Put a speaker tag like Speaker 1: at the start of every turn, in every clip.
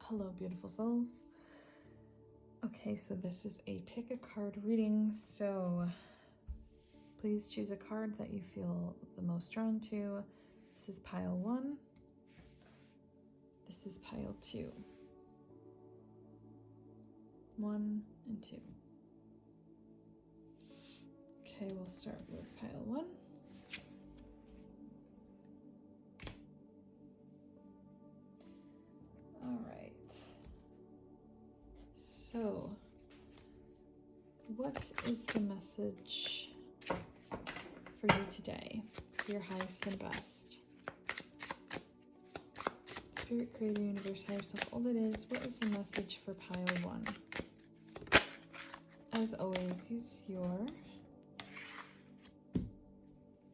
Speaker 1: Hello, beautiful souls. Okay, so this is a pick a card reading, so please choose a card that you feel the most drawn to. This is pile 1. This is pile 2. 1 and 2. Okay, we'll start with pile 1. All right. So, what is the message for you today? Your highest and best. Spirit, Creator, Universe, Higher Self, all that is. What is the message for pile 1? As always, use your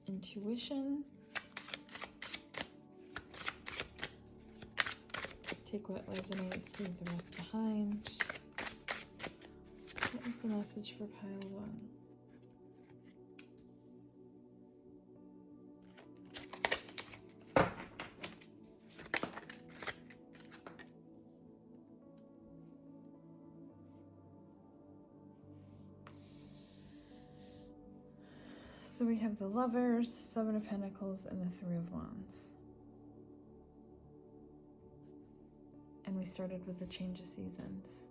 Speaker 1: intuition. Take what resonates, leave the rest behind. What is the message for pile 1? So we have the Lovers, 7 of Pentacles, and the 3 of Wands. And we started with the change of seasons.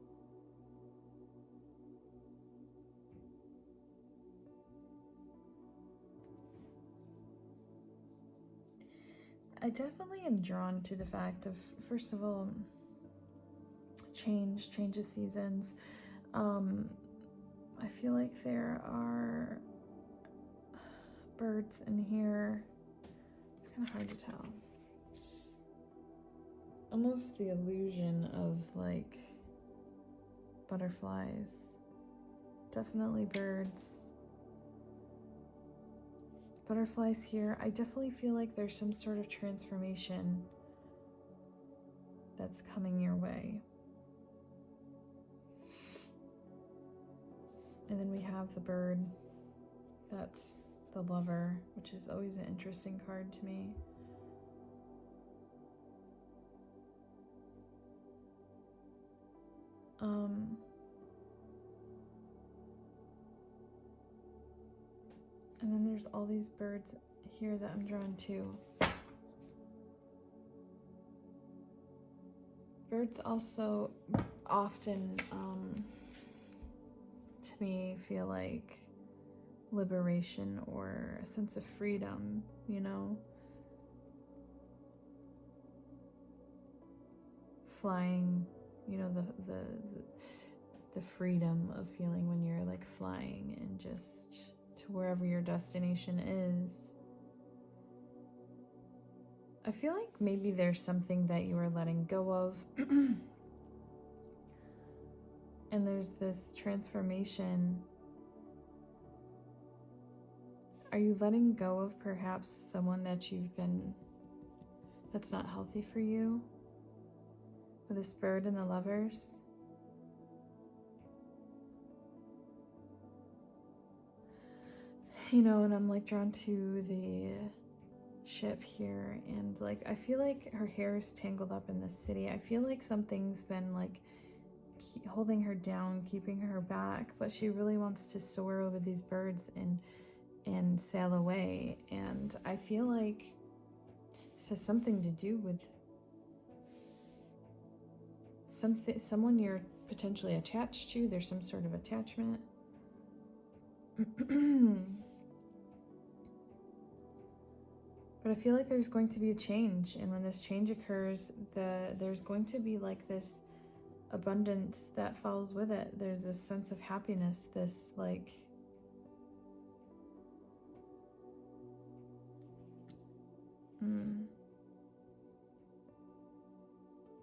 Speaker 1: I definitely am drawn to the fact of, first of all, change of seasons. I feel like there are birds in here. It's kind of hard to tell. Almost the illusion of like butterflies. Definitely birds. Butterflies here. I definitely feel like there's some sort of transformation that's coming your way. And then we have the bird. That's the Lover, which is always an interesting card to me. And then there's all these birds here that I'm drawn to. Birds also often, to me, feel like liberation or a sense of freedom, you know? Flying, you know, the freedom of feeling when you're like flying and just to wherever your destination is. I feel like maybe there's something that you are letting go of. And there's this transformation. Are you letting go of perhaps someone that you've been, that's not healthy for you? With this bird and the Lovers? You know, and I'm like drawn to the ship here, and like I feel like her hair is tangled up in the city. I feel like something's been like holding her down, keeping her back, but she really wants to soar over these birds and sail away. And I feel like this has something to do with someone you're potentially attached to. There's some sort of attachment. But I feel like there's going to be a change, and when this change occurs, there's going to be like this abundance that follows with it. There's this sense of happiness, this like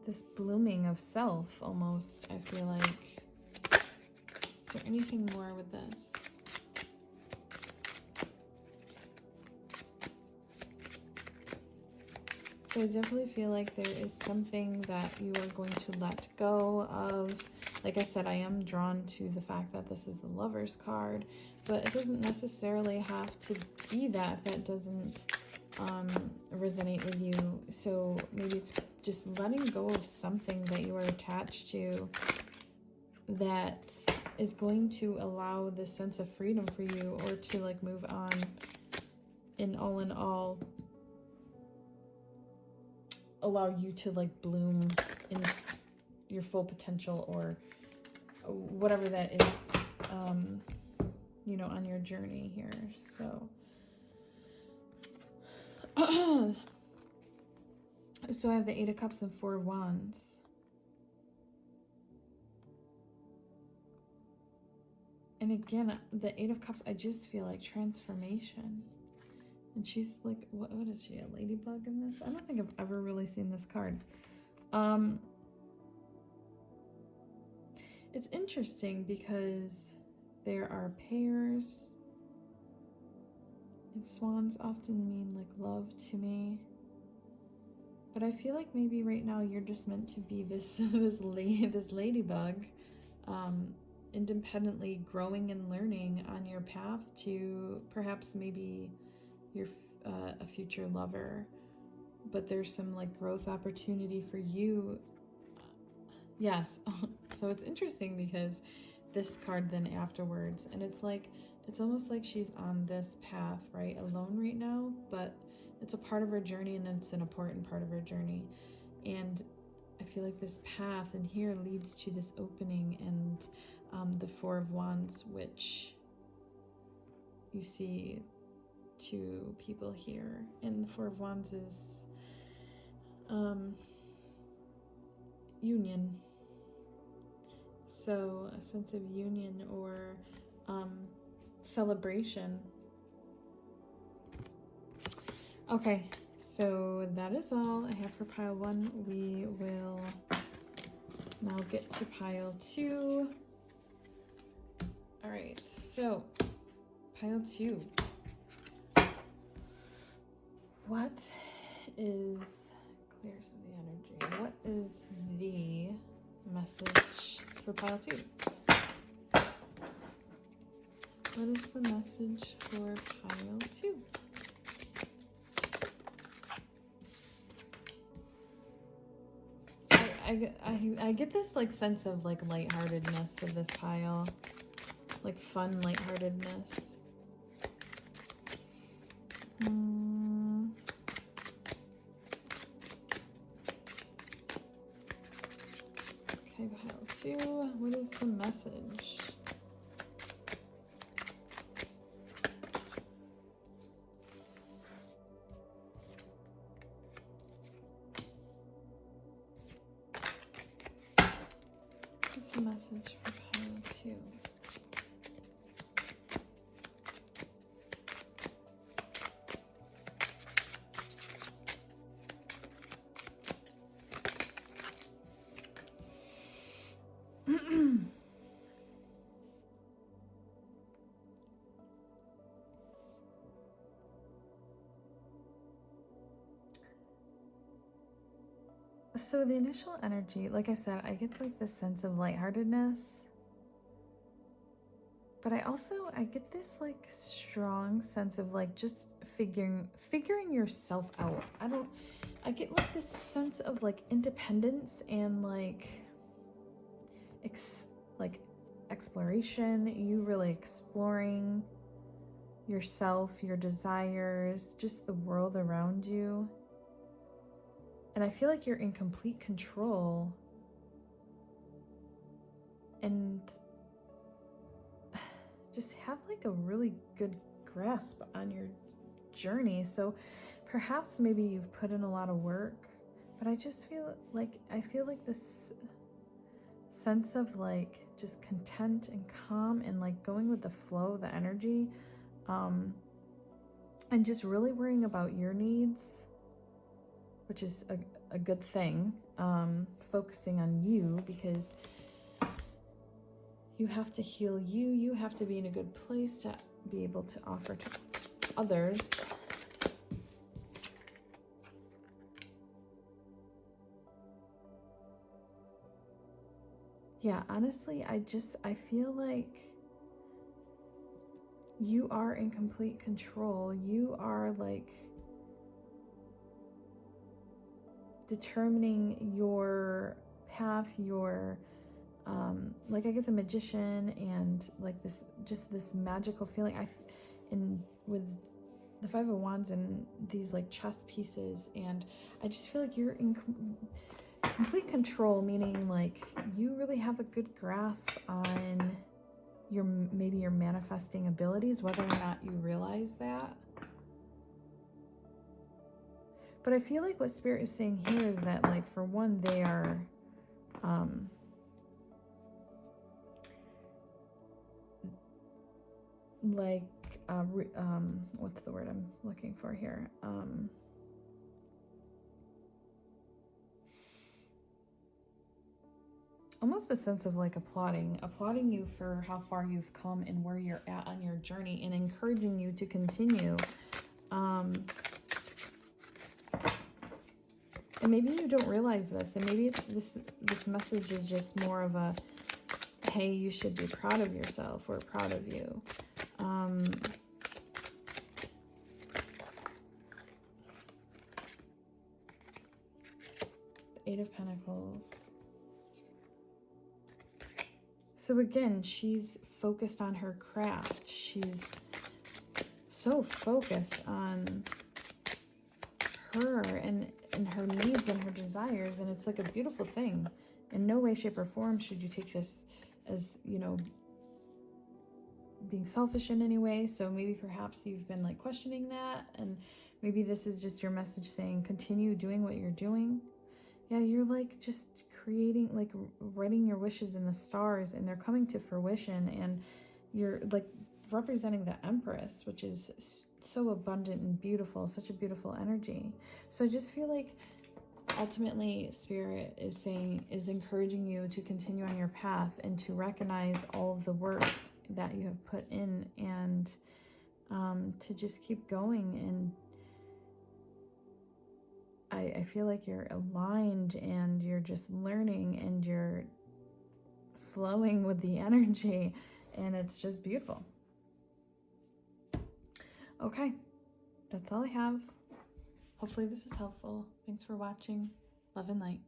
Speaker 1: this blooming of self almost, I feel like. Is there anything more with this? So I definitely feel like there is something that you are going to let go of. Like I said, I am drawn to the fact that this is the Lovers card, but it doesn't necessarily have to be that if that doesn't resonate with you. So maybe it's just letting go of something that you are attached to that is going to allow this sense of freedom for you, or to like move on in all allow you to like bloom in your full potential, or whatever that is, you know, on your journey here. So so I have the Eight of Cups and Four of Wands. And again, the Eight of Cups, I just feel like transformation. And she's like, what is she, a ladybug in this? I don't think I've ever really seen this card. It's interesting because there are pairs. And swans often mean like love to me. But I feel like maybe right now you're just meant to be this this ladybug, independently growing and learning on your path to perhaps maybe your a future lover. But there's some like growth opportunity for you. Yes. So it's interesting because this card then afterwards, and it's like, it's almost like she's on this path, right, alone right now, but it's a part of her journey, and it's an important part of her journey. And I feel like this path in here leads to this opening, and the Four of Wands, which you see two people here, and the Four of Wands is union. So a sense of union, or celebration. Okay, so that is all I have for pile 1. We will now get to pile 2. All right, so pile 2. What is, clears the energy, what is the message for pile 2? What is the message for pile 2? I get this like sense of like lightheartedness of this pile, like fun lightheartedness. Okay, pile 2. What is the message? What's the message for pile 2? So the initial energy, like I said, I get like this sense of lightheartedness, but I get this like strong sense of like just figuring yourself out. I get like this sense of like independence and like exploration. You really exploring yourself, your desires, just the world around you. And I feel like you're in complete control and just have like a really good grasp on your journey. So perhaps maybe you've put in a lot of work, but I just feel like, this sense of like just content and calm and like going with the flow, the energy, and just really worrying about your needs, which is a good thing, focusing on you, because you have to heal you. You have to be in a good place to be able to offer to others. Yeah, honestly, I feel like you are in complete control. You are like determining your path, your like I get the Magician and like this, just this magical feeling. And with the Five of Wands and these like chess pieces, and I just feel like you're in complete control, meaning like you really have a good grasp on your, maybe your manifesting abilities, whether or not you realize that. But I feel like what Spirit is saying here is that, like, for one, they are like what's the word I'm looking for here? Almost a sense of like applauding you for how far you've come and where you're at on your journey, and encouraging you to continue. And maybe you don't realize this, and maybe this message is just more of a, hey, you should be proud of yourself. We're proud of you. The Eight of Pentacles. So again, she's focused on her craft. She's so focused on her and her needs and her desires, and it's like a beautiful thing. In no way, shape, or form should you take this as, you know, being selfish in any way. So maybe perhaps you've been like questioning that, and maybe this is just your message saying continue doing what you're doing. Yeah, you're like just creating, like writing your wishes in the stars, and they're coming to fruition, and you're like representing the Empress, which is so abundant and beautiful, such a beautiful energy. So I just feel like ultimately Spirit is encouraging you to continue on your path and to recognize all of the work that you have put in, and to just keep going. And I feel like you're aligned, and you're just learning, and you're flowing with the energy, and it's just beautiful. Okay, that's all I have. Hopefully this is helpful. Thanks for watching. Love and light.